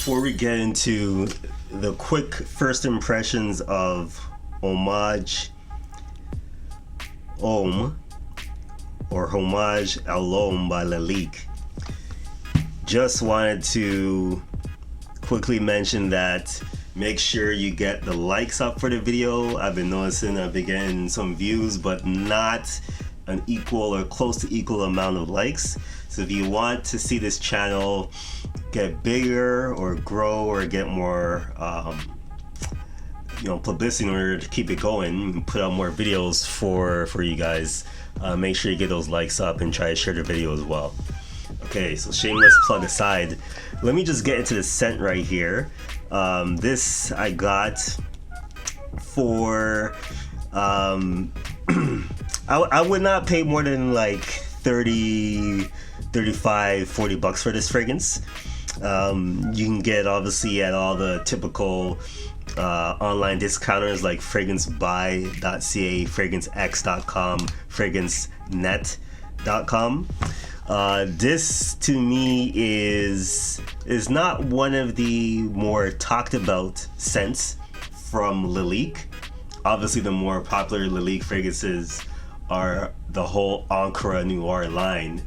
before we get into the quick first impressions of Hommage Homme or Hommage à l'homme by Lalique, just wanted to quickly mention that make sure you get the likes up for the video. I've been noticing I've been getting some views, but not an equal or close to equal amount of likes. So if you want to see this channel get bigger or grow or get more publicity in order to keep it going and put out more videos for you guys, make sure you get those likes up and try to share the video as well. Okay, so shameless plug aside, let me just get into the scent right here. This I got for I would not pay more than like 30, 35, 40 bucks for this fragrance. You can get obviously at all the typical online discounters like fragrancebuy.ca, fragrancex.com, fragrancenet.com. This to me is not one of the more talked about scents from Lalique. Obviously the more popular Lalique fragrances are the whole Encre Noire line,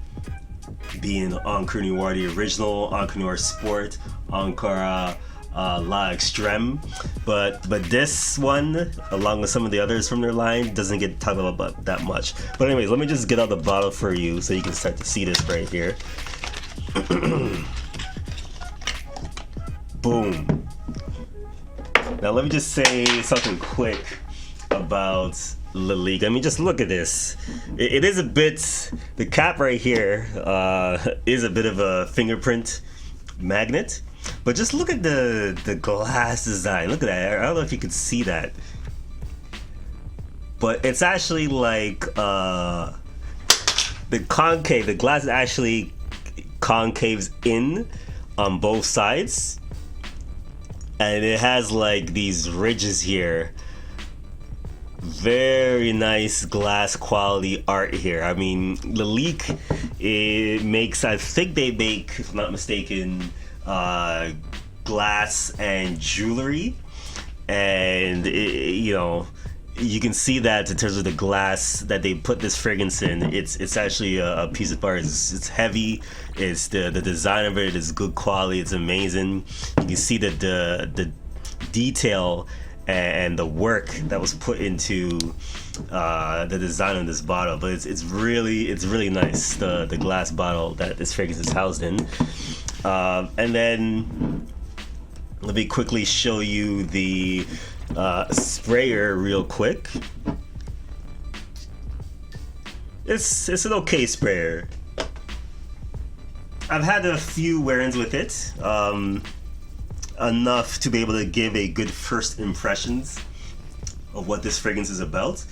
being Encre Noire, the original, Encre Noire Sport, Encre La Extreme, but this one, along with some of the others from their line, doesn't get talked about that much. But anyways, let me just get out the bottle for you so you can start to see this right here. Boom. Now let me just say something quick about Lalique. I mean, just look at this. It is a bit, the cap right here is a bit of a fingerprint magnet, but just look at the glass design. Look at that. I don't know if you can see that, but it's actually like the glass actually concaves in on both sides, and it has like these ridges here. Very nice glass quality art here. I mean, Lalique, it makes, I think they make, if I'm not mistaken, glass and jewelry, and you can see that in terms of the glass that they put this fragrance in. It's actually a piece of art. It's heavy. It's the design of it is good quality. It's amazing. You can see that the detail and the work that was put into the design of this bottle. But it's really nice, the glass bottle that this fragrance is housed in. And then let me quickly show you the sprayer real quick. It's an okay sprayer. I've had a few wear-ins with it, enough to be able to give a good first impressions of what this fragrance is about.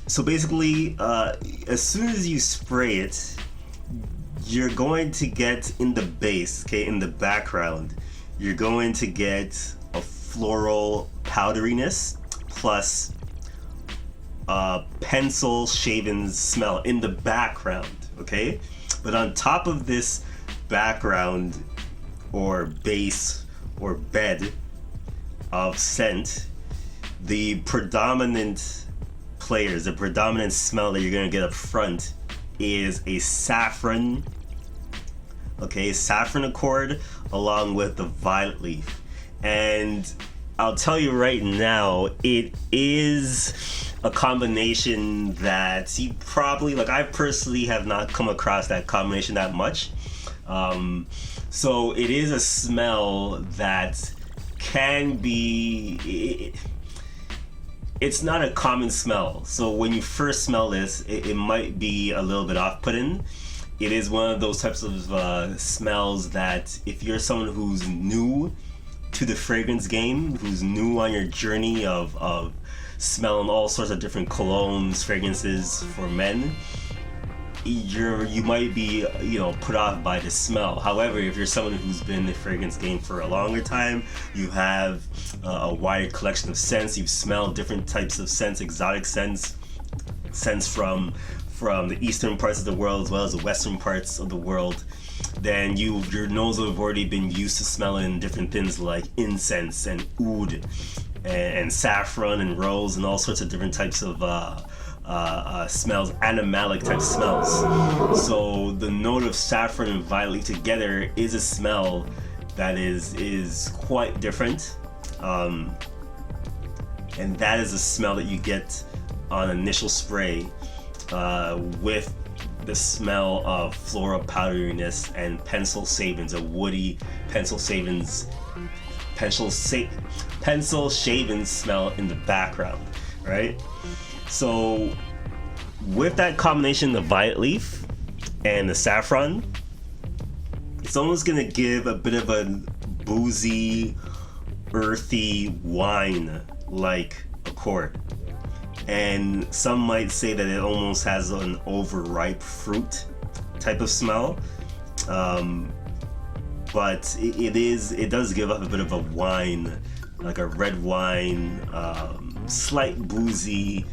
So basically, as soon as you spray it, you're going to get in the base, okay, in the background, you're going to get a floral powderiness plus pencil-shavings smell in the background, okay? But on top of this background or base or bed of scent, the predominant players, the predominant smell that you're gonna get up front is a saffron, okay, saffron accord along with the violet leaf. And I'll tell you right now, it is a combination that you probably, like, I personally have not come across that combination that much. So it is a smell that can be, it's not a common smell. So when you first smell this, it might be a little bit off-putting. It is one of those types of smells that if you're someone who's new to the fragrance game, who's new on your journey of smelling all sorts of different colognes, fragrances for men, you might be put off by the smell. However, if you're someone who's been in the fragrance game for a longer time, you have a wider collection of scents, you've smelled different types of scents, exotic scents from the eastern parts of the world as well as the western parts of the world, then your nose will have already been used to smelling different things like incense and oud and saffron and rose and all sorts of different types of smells, animalic type smells. So the note of saffron and violet leaf together is a smell that is quite different, and that is a smell that you get on initial spray with the smell of floral powderiness and pencil-shavings, a woody pencil-shavings smell in the background, right? So with that combination of violet leaf and the saffron, it's almost gonna give a bit of a boozy, earthy wine-like accord. And some might say that it almost has an overripe fruit type of smell, but it does give up a bit of a wine, like a red wine, slight boozy,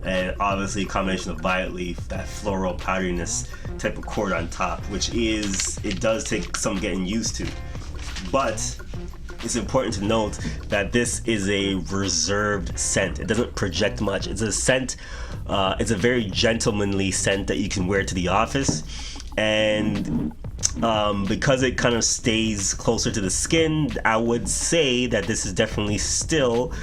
and obviously a combination of violet leaf, that floral powderiness type of chord on top, which it does take some getting used to. But it's important to note that this is a reserved scent. It doesn't project much. It's a scent, it's a very gentlemanly scent that you can wear to the office. And because it kind of stays closer to the skin, I would say that this is definitely still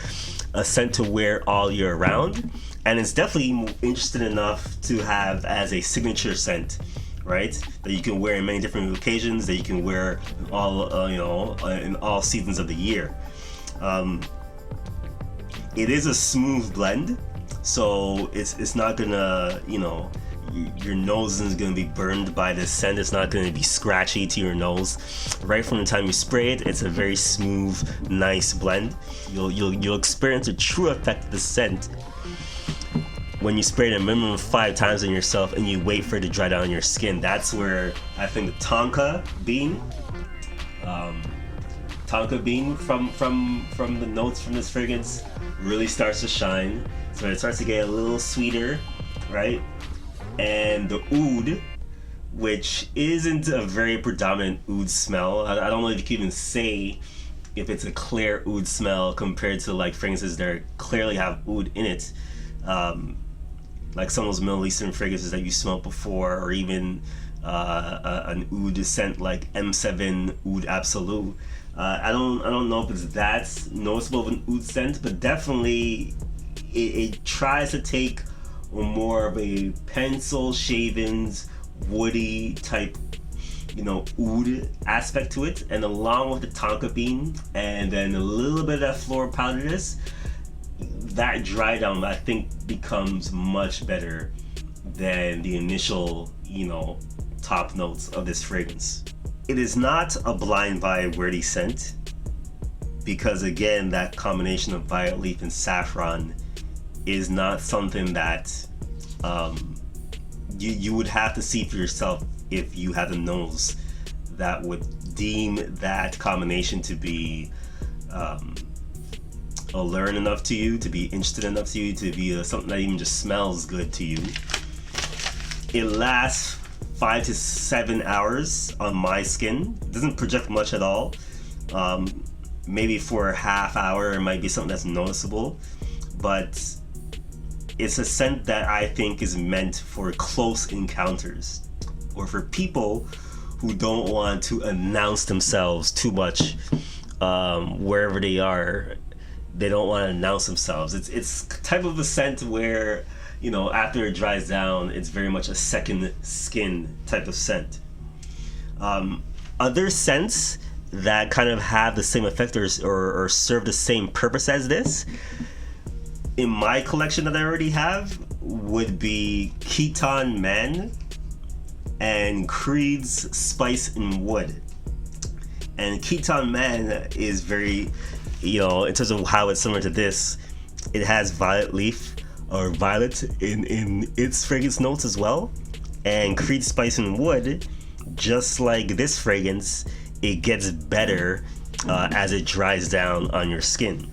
a scent to wear all year round. And it's definitely interesting enough to have as a signature scent, right? That you can wear in many different occasions, that you can wear all in all seasons of the year. It is a smooth blend, so it's not gonna, your nose isn't gonna be burned by this scent. It's not gonna be scratchy to your nose. Right from the time you spray it, it's a very smooth, nice blend. You'll experience a true effect of the scent when you spray it a minimum of 5 times on yourself and you wait for it to dry down on your skin. That's where I think the tonka bean from the notes from this fragrance really starts to shine. So it starts to get a little sweeter, right? And the oud, which isn't a very predominant oud smell. I don't know if you can even say if it's a clear oud smell compared to like fragrances that clearly have oud in it. Like some of those Middle Eastern fragrances that you smelled before, or even an oud scent like M7 Oud Absolute. I don't know if it's that noticeable of an oud scent, but definitely it tries to take more of a pencil-shavings, woody type, oud aspect to it, and along with the tonka bean and then a little bit of that floral powderiness, that dry down I think becomes much better than the initial, top notes of this fragrance. It is not a blind buy worthy scent because again, that combination of violet leaf and saffron is not something that you would have to see for yourself if you had a nose that would deem that combination to be alluring enough to you, to be interested enough to you, to be something that even just smells good to you. It lasts 5 to 7 hours on my skin. It doesn't project much at all. Maybe for a half hour it might be something that's noticeable, but it's a scent that I think is meant for close encounters, or for people who don't want to announce themselves too much wherever they are. They don't want to announce themselves. It's type of a scent where, after it dries down, it's very much a second skin type of scent. Other scents that kind of have the same effect or serve the same purpose as this, in my collection that I already have, would be Keton Man and Creed's Spice and Wood. And Keton Man is very, in terms of how it's similar to this, it has violet leaf or violet in its fragrance notes as well. And Creed Spice and Wood, just like this fragrance, it gets better as it dries down on your skin.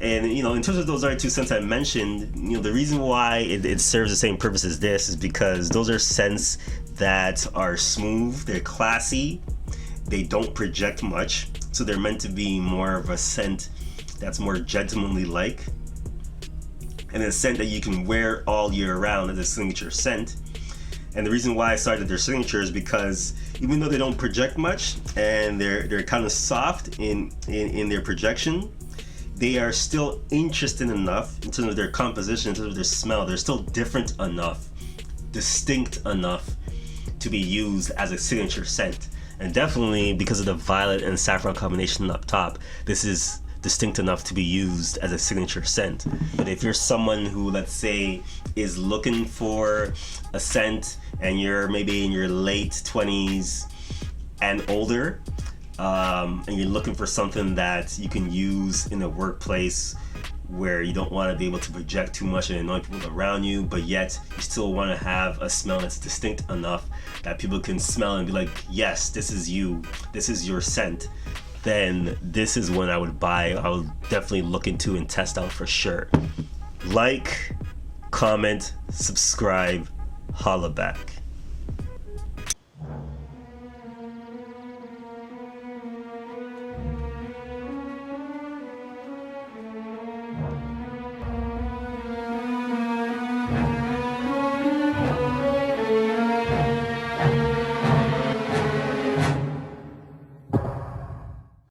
And in terms of those other two scents I mentioned, the reason why it serves the same purpose as this is because those are scents that are smooth, they're classy, they don't project much, so they're meant to be more of a scent that's more gentlemanly like, and a scent that you can wear all year round as a signature scent. And the reason why I started their signature is because even though they don't project much and they're kind of soft in their projection, they are still interesting enough in terms of their composition, in terms of their smell. They're still different enough, distinct enough to be used as a signature scent. And definitely because of the violet and saffron combination up top, this is distinct enough to be used as a signature scent. But if you're someone who, let's say, is looking for a scent and you're maybe in your late 20s and older, and you're looking for something that you can use in a workplace where you don't want to be able to project too much and annoy people around you, but yet you still want to have a smell that's distinct enough that people can smell and be like, yes, this is you, this is your scent, then this is one I would buy. I would definitely look into and test out for sure. Like, comment, subscribe, holla back.